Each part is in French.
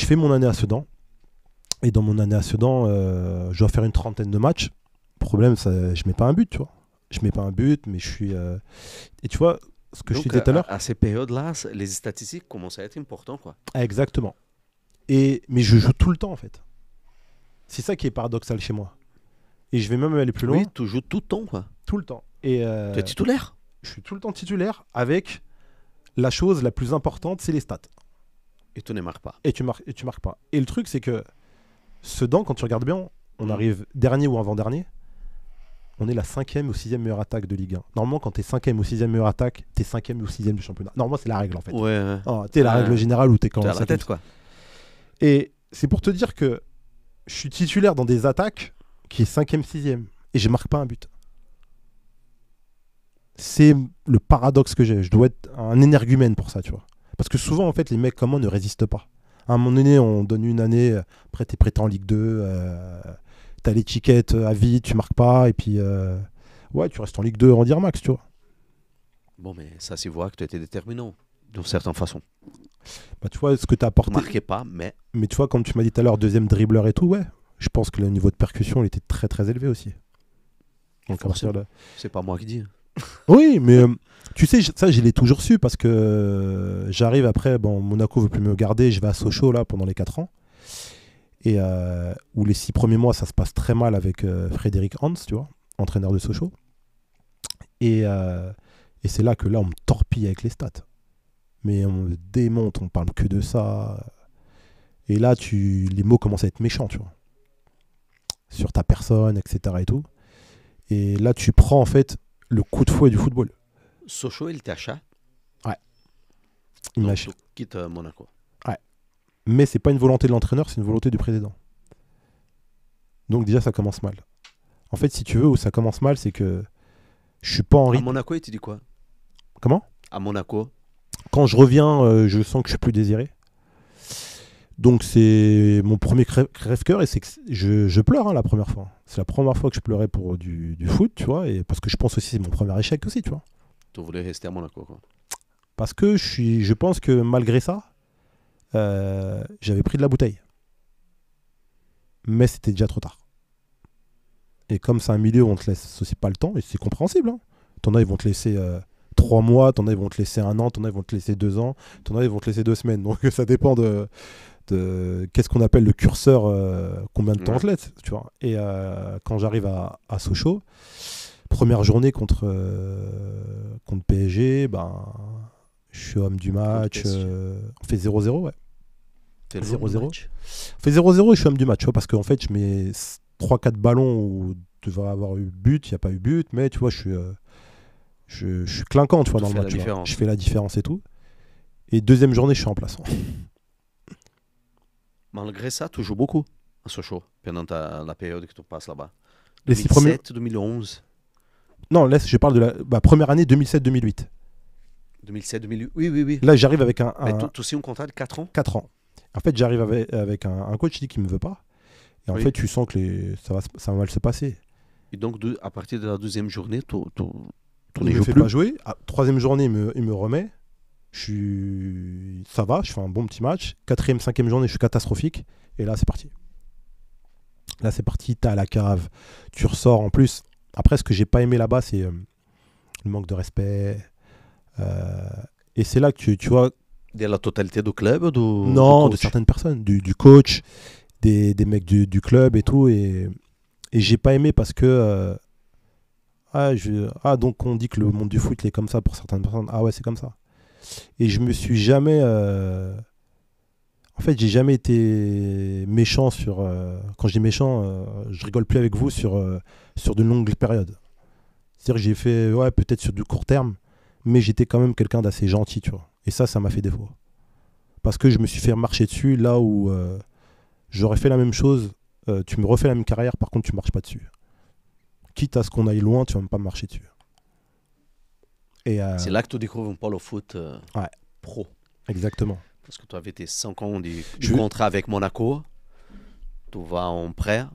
Je fais mon année à Sedan. Et dans mon année à Sedan, je dois faire une trentaine de matchs. Problème, je mets pas un but, tu vois. Je mets pas un but, mais je suis... Et tu vois, ce que je te Donc, disais tout à l'heure... à ces périodes-là, les statistiques commencent à être importantes, quoi. Exactement. Mais je joue tout le temps, en fait. C'est ça qui est paradoxal chez moi. Et je vais même aller plus loin. Oui, tu joues tout le temps, quoi. Tout le temps. Et Tu es titulaire. je suis tout le temps titulaire avec la chose la plus importante, c'est les stats. Et tu ne marques pas. Et tu marques pas. Et le truc, c'est que Sedan, quand tu regardes bien, on arrive dernier ou avant-dernier. On est la 5e ou 6e meilleure attaque de Ligue 1. Normalement, quand t'es 5e ou 6e meilleure attaque, t'es 5e ou 6e du championnat. Normalement, c'est la règle, en fait. Ouais. T'es la règle générale où t'es quand Tu même as la tête, quoi. Et c'est pour te dire que je suis titulaire dans des attaques qui est 5e, 6e. Et je marque pas un but. C'est le paradoxe que j'ai. Je dois être un énergumène pour ça, tu vois. Parce que souvent, en fait, les mecs comme moi ne résistent pas. À un moment donné, on donne une année, après t'es prêté en Ligue 2, t'as l'étiquette à vie, tu marques pas, et puis ouais, tu restes en Ligue 2 en dire max, tu vois. Bon, mais ça s'y voit que tu étais déterminant, d'une certaine façon. Bah, tu vois, ce que t'as Tu apporté. marquais pas, mais... Mais tu vois, comme tu m'as dit tout à l'heure, deuxième dribbleur et tout, ouais. Je pense que le niveau de percussion, il était très très élevé aussi. Donc, à partir de... C'est pas moi qui dis. Oui, mais tu sais, ça, je l'ai toujours su parce que j'arrive après, bon, Monaco veut plus me garder, je vais à Sochaux là pendant les 4 ans. Et où les 6 premiers mois, ça se passe très mal avec Frédéric Hans, tu vois, entraîneur de Sochaux. Et c'est là que là, on me torpille avec les stats. Mais on me démonte, on parle que de ça. Et là, les mots commencent à être méchants, tu vois. Sur ta personne, etc. et tout. Et là, tu prends en fait le coup de fouet du football. Sochaux, il t'achète. Il Donc, m'achète. tu quittes Monaco. Mais c'est pas une volonté de l'entraîneur, c'est une volonté du président. Donc déjà, ça commence mal. En fait, si tu veux, où ça commence mal, c'est que je suis pas en À rythme. Monaco, il te dit quoi? Comment? À Monaco. Quand je reviens, je sens que je suis plus désiré. Donc c'est mon premier crève-cœur et c'est que je pleure la première fois. C'est la première fois que je pleurais pour du foot, tu vois, et parce que je pense aussi que c'est mon premier échec aussi, tu vois. Tu voulais rester à Monaco, quoi. Parce que je pense que malgré ça, j'avais pris de la bouteille. Mais c'était déjà trop tard. Et comme c'est un milieu où on te laisse aussi pas le temps, et c'est compréhensible. Hein. T'en as, ils vont te laisser 3 mois, t'en as, ils vont te laisser 1 an, t'en as, ils vont te laisser 2 ans, t'en as, ils vont te laisser 2 semaines. Donc ça dépend de qu'est-ce qu'on appelle le curseur, combien de temps on te laisse, tu vois. Et quand j'arrive à Sochaux, première journée contre PSG, ben, je suis homme du match. On fait 0-0, ouais. 0-0. On fait 0-0 et je suis homme du match, tu vois, parce qu'en fait, je mets 3-4 ballons où tu devrais avoir eu but, il n'y a pas eu but, mais tu vois, je suis clinquant, tu vois, dans le match. Je fais la différence et tout. Et deuxième journée, je suis remplaçant. Malgré ça, tu joues beaucoup à Sochaux pendant la période que tu passes là-bas. Les 6 premiers... 2011. Non, là, je parle de la première année 2007-2008. 2007-2008, oui. Là, j'arrive avec un... Mais tu aussi, on compte 4 ans 4 ans. En fait, j'arrive avec un coach qui ne me veut pas. Et en fait, tu sens que ça va mal se passer. Et donc, à partir de la deuxième journée, tu ne me fait pas jouer. Troisième journée, il me remet. Ça va, je fais un bon petit match. Quatrième, cinquième journée, je suis catastrophique. Et là, c'est parti. Là, c'est parti. T'as la cave. Tu ressors. En plus, après, ce que j'ai pas aimé là-bas, c'est le manque de respect. Et c'est là que tu vois... De la totalité du club Non, de certaines personnes. Du coach, des mecs du club et tout. Et j'ai pas aimé parce que... donc on dit que le monde du foot, il est comme ça pour certaines personnes. Ah ouais, c'est comme ça. Et je me suis jamais... En fait, j'ai jamais été méchant sur... Quand je dis méchant, je rigole plus avec vous sur de longues périodes. C'est-à-dire que j'ai fait, ouais, peut-être sur du court terme, mais j'étais quand même quelqu'un d'assez gentil, tu vois. Et ça m'a fait défaut. Parce que je me suis fait marcher dessus là où j'aurais fait la même chose. Tu me refais la même carrière, par contre, tu marches pas dessus. Quitte à ce qu'on aille loin, tu vas même pas me marcher dessus. Et c'est là que tu découvres pas le foot pro. Exactement. Parce que tu avais tes 5 ans du contrat avec Monaco. Tu vas en prêt.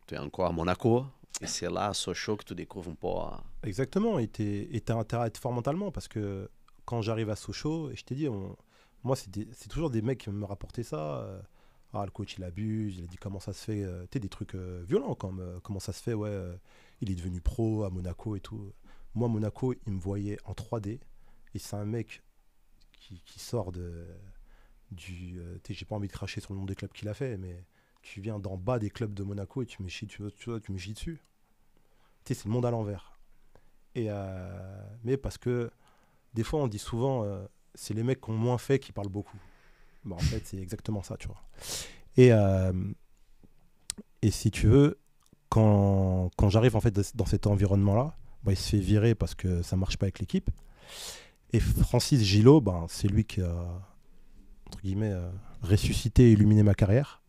Tu es encore à Monaco. Et c'est là, à Sochaux, que tu découvres pas. Exactement. Et tu as intérêt à être fort mentalement. Parce que quand j'arrive à Sochaux, et je t'ai dit, Moi, c'est toujours des mecs qui me rapportaient ça. Ah, le coach, il abuse. Il a dit comment ça se fait. Tu sais, des trucs violents, comme comment ça se fait. Ouais, il est devenu pro à Monaco et tout. Moi, Monaco, il me voyait en 3D. Et c'est un mec qui sort j'ai pas envie de cracher sur le nom des clubs qu'il a fait, mais tu viens d'en bas des clubs de Monaco et tu me chies, tu me chies dessus. Tu sais, c'est le monde à l'envers. Mais parce que des fois, on dit souvent, c'est les mecs qui ont moins fait qui parlent beaucoup. Bon, en fait, c'est exactement ça, tu vois. Et, euh, et si tu veux, quand j'arrive en fait dans cet environnement-là, bah, il se fait virer parce que ça marche pas avec l'équipe. Et Francis Gillot, ben, c'est lui qui a, entre guillemets, ressuscité et illuminé ma carrière.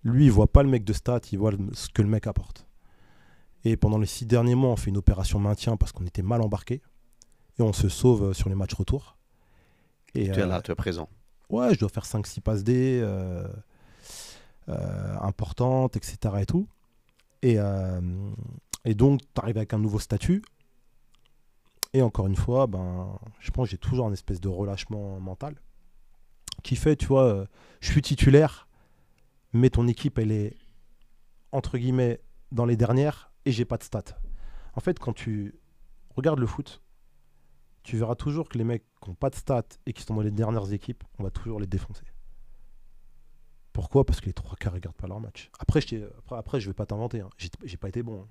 Lui, il voit pas le mec de stats, il voit ce que le mec apporte. Et pendant les 6 derniers mois, on fait une opération maintien parce qu'on était mal embarqué. Et on se sauve sur les matchs retour. Et tu es là, tu es présent. Ouais, je dois faire 5-6 passes D importantes, etc. Et tout. Et donc, tu arrives avec un nouveau statut. Et encore une fois, ben, je pense que j'ai toujours un espèce de relâchement mental qui fait, tu vois, je suis titulaire, mais ton équipe, elle est, entre guillemets, dans les dernières et j'ai pas de stats. En fait, quand tu regardes le foot, tu verras toujours que les mecs qui n'ont pas de stats et qui sont dans les dernières équipes, on va toujours les défoncer. Pourquoi ? Parce que les 3 quarts ne regardent pas leur match. Après, je ne vais pas t'inventer. Hein. J'ai pas été bon, hein,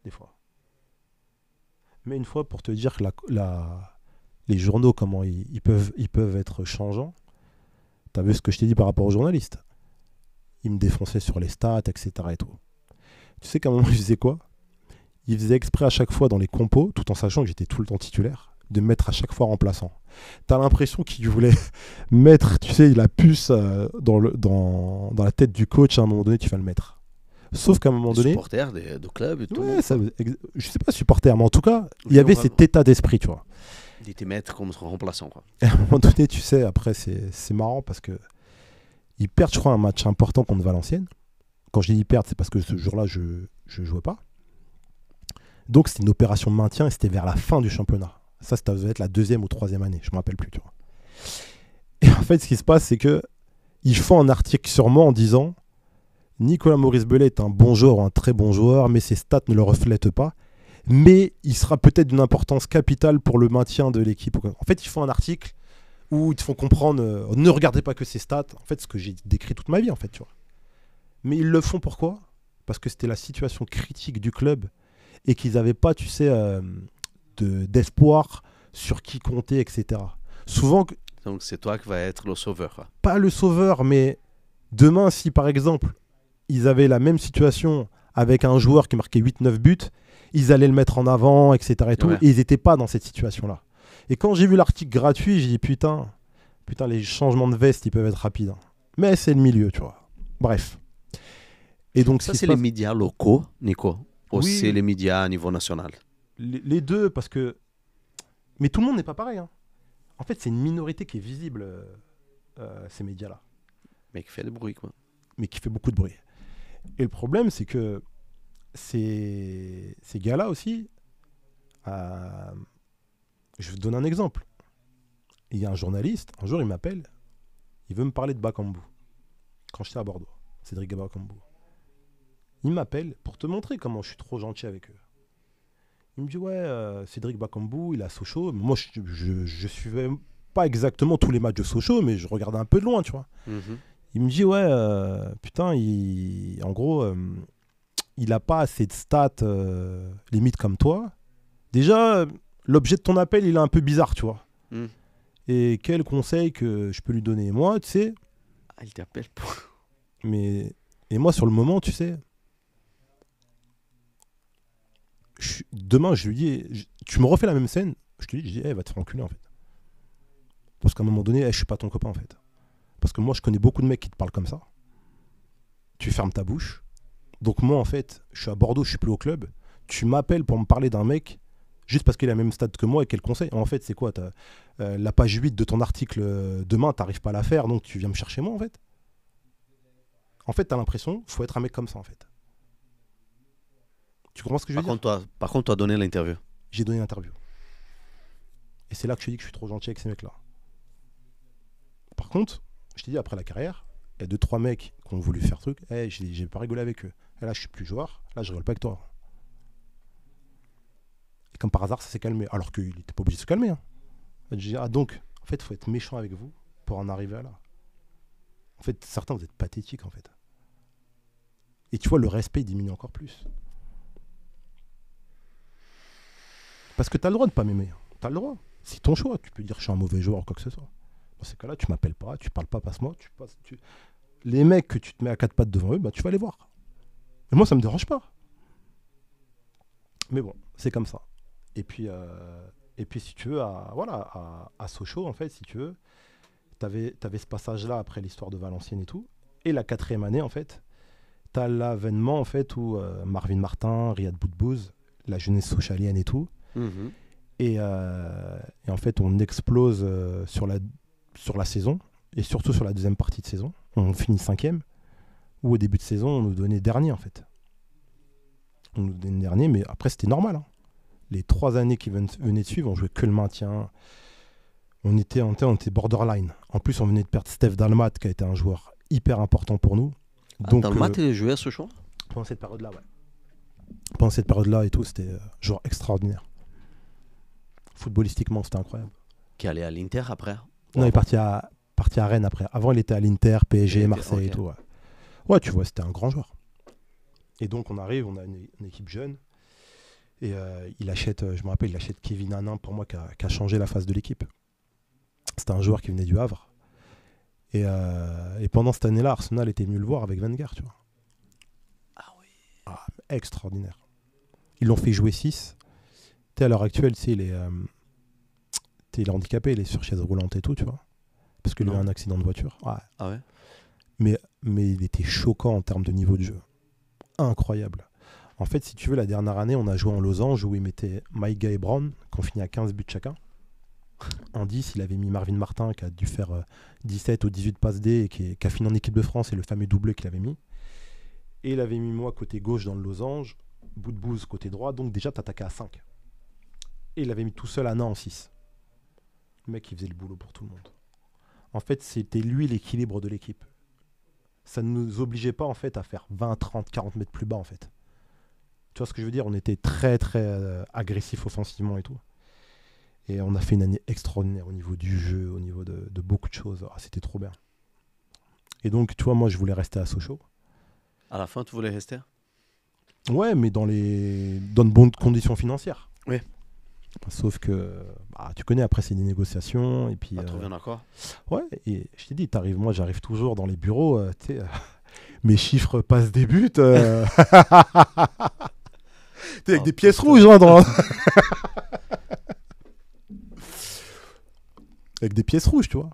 des fois. Mais une fois, pour te dire que les journaux, comment ils peuvent être changeants, tu as vu ce que je t'ai dit par rapport aux journalistes. Ils me défonçaient sur les stats, etc. Et tout. Tu sais qu'à un moment, ils faisaient quoi ? Ils faisaient exprès à chaque fois dans les compos, tout en sachant que j'étais tout le temps titulaire, de me mettre à chaque fois remplaçant. T'as l'impression qu'il voulait mettre, tu sais, la puce dans la tête du coach, à un moment donné, tu vas le mettre. Sauf qu'à un moment donné... Supporters de club et tout. Ouais, je sais pas supporter, mais en tout cas, il y avait cet état d'esprit, tu vois. Il était maître comme son remplaçant, quoi. Et à un moment donné, tu sais, après, c'est marrant parce que ils perdent, je crois, un match important contre Valenciennes. Quand je dis ils perdent, c'est parce que ce jour-là, je jouais pas. Donc, c'était une opération de maintien et c'était vers la fin du championnat. Ça devait être la 2e ou 3e année, je me rappelle plus, tu vois. Et en fait, ce qui se passe, c'est que ils font un article sur moi en disant Nicolas Maurice Bellet est un bon joueur, un très bon joueur, mais ses stats ne le reflètent pas. Mais il sera peut-être d'une importance capitale pour le maintien de l'équipe. En fait, ils font un article où ils te font comprendre ne regardez pas que ses stats. En fait, ce que j'ai décrit toute ma vie, en fait, tu vois. Mais ils le font pourquoi ? Parce que c'était la situation critique du club et qu'ils n'avaient pas, tu sais, d'espoir sur qui compter, etc. Souvent... Donc c'est toi qui vas être le sauveur, quoi. Pas le sauveur, mais demain, si par exemple, ils avaient la même situation avec un joueur qui marquait 8-9 buts, ils allaient le mettre en avant, etc. Et, tout, et ils n'étaient pas dans cette situation-là. Et quand j'ai vu l'article gratuit, j'ai dit putain, les changements de veste, ils peuvent être rapides. Hein. Mais c'est le milieu, tu vois. Bref. Et donc, ça, c'est les médias locaux, Nico, ou oui, c'est les médias à niveau national? Les deux, parce que... Mais tout le monde n'est pas pareil. Hein. En fait, c'est une minorité qui est visible, ces médias-là. Mais qui fait du bruit, quoi. Mais qui fait beaucoup de bruit. Et le problème, c'est que ces gars-là aussi... je vais te donner un exemple. Il y a un journaliste, un jour, il m'appelle, il veut me parler de Bakambu. Quand j'étais à Bordeaux, Cédric Bakambu. Il m'appelle pour te montrer comment je suis trop gentil avec eux. Il me dit, ouais, Cédric Bakambu, il est à Sochaux. Moi, je suivais pas exactement tous les matchs de Sochaux, mais je regardais un peu de loin, tu vois. Mm-hmm. Il me dit, ouais, putain, en gros, il a pas assez de stats limite comme toi. Déjà, l'objet de ton appel, il est un peu bizarre, tu vois. Mm. Et quel conseil que je peux lui donner ? Moi, tu sais... Ah, il t'appelle pour... Et moi, sur le moment, tu sais... Demain, je lui dis, tu me refais la même scène, je dis, va te faire enculer en fait. Parce qu'à un moment donné, je suis pas ton copain en fait. Parce que moi, je connais beaucoup de mecs qui te parlent comme ça. Tu fermes ta bouche. Donc moi, en fait, je suis à Bordeaux, je suis plus au club. Tu m'appelles pour me parler d'un mec juste parce qu'il a le même stade que moi et quel conseil. En fait, c'est quoi la page 8 de ton article demain, t'arrives pas à la faire, donc tu viens me chercher moi en fait. En fait, t'as l'impression qu'il faut être un mec comme ça en fait. Tu comprends ce que je veux dire ? Par contre, tu as donné l'interview. J'ai donné l'interview. Et c'est là que je te dis que je suis trop gentil avec ces mecs-là. Par contre, je t'ai dit, après la carrière, il y a 2-3 mecs qui ont voulu faire truc. J'ai pas rigolé avec eux. Et là, je suis plus joueur. Là, je rigole pas avec toi. Et comme par hasard, ça s'est calmé. Alors qu'il n'était pas obligé de se calmer. Hein. Je dis, donc, en fait, il faut être méchant avec vous pour en arriver à là. En fait, certains, vous êtes pathétiques, en fait. Et tu vois, le respect diminue encore plus. Parce que tu as le droit de pas m'aimer. Tu as le droit. C'est ton choix. Tu peux dire que je suis un mauvais joueur ou quoi que ce soit. Dans ces cas-là, tu m'appelles pas, tu parles pas, passe-moi. Les mecs que tu te mets à 4 pattes devant eux, bah, tu vas les voir. Et moi, ça me dérange pas. Mais bon, c'est comme ça. Et puis si tu veux, à Sochaux, en fait, si tu veux, t'avais ce passage-là après l'histoire de Valenciennes et tout. Et la 4e année, en fait, t'as l'avènement, en fait, où Marvin Martin, Riyad Boudbouz, la jeunesse sochalienne et tout. Mm-hmm. Et en fait, on explose sur la saison, et surtout sur la deuxième partie de saison. On finit 5e, où au début de saison, on nous donnait dernier, en fait. On nous donnait dernier, mais après, c'était normal. Hein. Les 3 années qui venaient de suivre, on jouait que le maintien. On était borderline. En plus, on venait de perdre Steph Dalmat, qui a été un joueur hyper important pour nous. Donc, Dalmat, il jouait à Sochaux ? Pendant cette période-là, ouais. Pendant cette période-là et tout, c'était un joueur extraordinaire. Footballistiquement, c'était incroyable. Qui allait à l'Inter après ? Non, il est parti à Rennes après. Avant, il était à l'Inter, PSG, Marseille et tout. Ouais. Ouais, tu vois, c'était un grand joueur. Et donc, on arrive, on a une équipe jeune. Et il achète Kevin Hanin, pour moi, qui a changé la face de l'équipe. C'était un joueur qui venait du Havre. Et pendant cette année-là, Arsenal était venu le voir avec Wenger, tu vois. Ah oui. Extraordinaire. Ils l'ont fait jouer 6. À l'heure actuelle, il est handicapé, il est sur chaise roulante et tout, tu vois. Parce qu'il a eu un accident de voiture. Ouais. Ah ouais. Mais il était choquant en termes de niveau de jeu. Incroyable. En fait, si tu veux, la dernière année, on a joué en losange où il mettait Maïga et Brown, qui ont fini à 15 buts chacun. En 10, il avait mis Marvin Martin, qui a dû faire 17 ou 18 passes D, et qui a fini en équipe de France, et le fameux doublé qu'il avait mis. Et il avait mis moi côté gauche dans le losange, Boudbouz côté droit, donc déjà, t'attaquais à 5. Et il avait mis tout seul Anna en 6. Le mec, il faisait le boulot pour tout le monde. En fait, c'était lui l'équilibre de l'équipe. Ça ne nous obligeait pas en fait à faire 20, 30, 40 mètres plus bas en fait. Tu vois ce que je veux dire ? On était très très agressif offensivement et tout. Et on a fait une année extraordinaire au niveau du jeu, au niveau de beaucoup de choses. C'était trop bien. Et donc, tu vois, moi, je voulais rester à Sochaux. À la fin, tu voulais rester ? Ouais, mais dans de bonnes conditions financières. Oui. Sauf que, tu connais, après, c'est des négociations. Et puis, trouver un accord. Ouais, et je t'ai dit, moi, j'arrive toujours dans les bureaux, mes chiffres passent des buts. Avec des pièces rouges, hein, avec des pièces rouges, tu vois.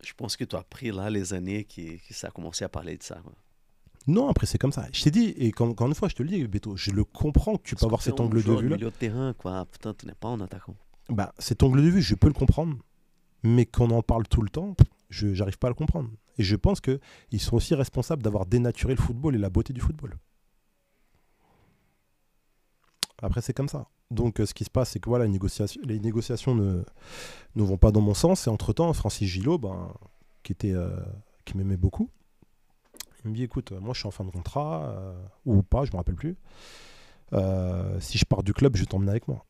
Je pense que tu as pris là les années qui ça a commencé à parler de ça. Quoi. Non, après c'est comme ça. Je t'ai dit, et encore une fois, je te le dis, Beto, je le comprends que tu peux avoir cet angle de vue là. Milieu de terrain, quoi. Putain, tu n'es pas en attaquant. Cet angle de vue, je peux le comprendre, mais qu'on en parle tout le temps, j'arrive pas à le comprendre. Et je pense qu'ils sont aussi responsables d'avoir dénaturé le football et la beauté du football. Après, c'est comme ça. Donc, ce qui se passe, c'est que voilà, les négociations ne vont pas dans mon sens. Et entre-temps, Francis Gillot, qui m'aimait beaucoup, il me dit, écoute, moi, je suis en fin de contrat, ou pas, je me rappelle plus. Si je pars du club, je vais t'emmener avec moi.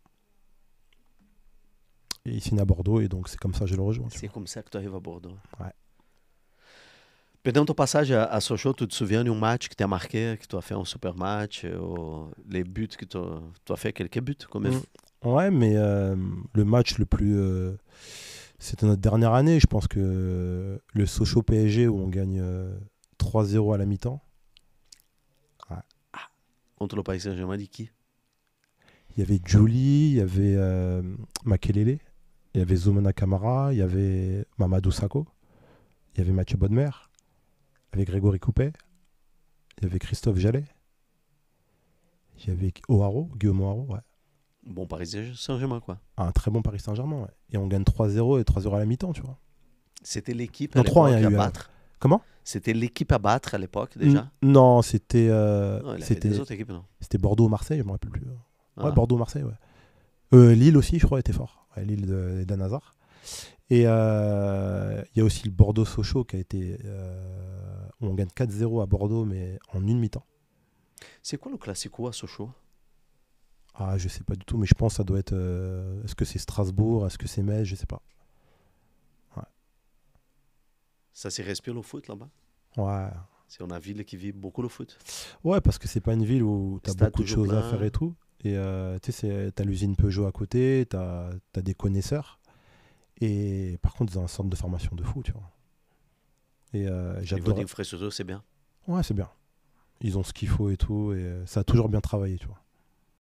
Et il signe à Bordeaux, et donc c'est comme ça que je le rejoins. C'est comme ça que tu arrives à Bordeaux. Ouais. Pendant ton passage à Sochaux, tu te souviens d'un match qui t'a marqué, que tu as fait un super match, les buts que tu as fait, quelques buts quand même. Ouais, mais le match le plus... c'était notre dernière année, je pense que le Sochaux PSG où on gagne 3-0 à la mi-temps. Ouais. Contre le Paris Saint-Germain, dit qui ? Il y avait Jouli, il y avait Makelele, il y avait Zoumana Camara, il y avait Mamadou Sakho, il y avait Mathieu Bodmer, il y avait Grégory Coupet, il y avait Christophe Jallet, il y avait Guillaume O'Haraud, ouais. Bon Paris Saint-Germain, quoi. Un très bon Paris Saint-Germain, ouais. Et on gagne 3-0 et 3-0 à la mi-temps, tu vois. C'était l'équipe à l'époque à battre. Comment ? C'était l'équipe à battre à l'époque, déjà ? Non, c'était... non, c'était des autres équipes, non ? C'était Bordeaux-Marseille, je ne me rappelle plus. Ah. Ouais, Bordeaux-Marseille, ouais. Lille aussi, je crois, était fort. Ouais, Lille d'Anne Hazard. Et il y a aussi le Bordeaux-Sochaux qui a été. Où on gagne 4-0 à Bordeaux, mais en une mi-temps. C'est quoi le Classico à Sochaux? Ah, je sais pas du tout, mais je pense que ça doit être. Est-ce que c'est Strasbourg? Est-ce que c'est Metz? Je sais pas. Ouais. Ça s'y respire le foot là-bas? Ouais. C'est une ville qui vit beaucoup le foot. Ouais, parce que c'est pas une ville où tu as Stade beaucoup de toujours choses à faire plein. et tout. Et tu sais, t'as l'usine Peugeot à côté, t'as des connaisseurs. Et par contre, ils ont un centre de formation de fou, tu vois. Et Niveau j'adorais. d'infrastructure, c'est bien. Ouais, c'est bien. Ils ont ce qu'il faut et tout. Et ça a toujours bien travaillé, tu vois.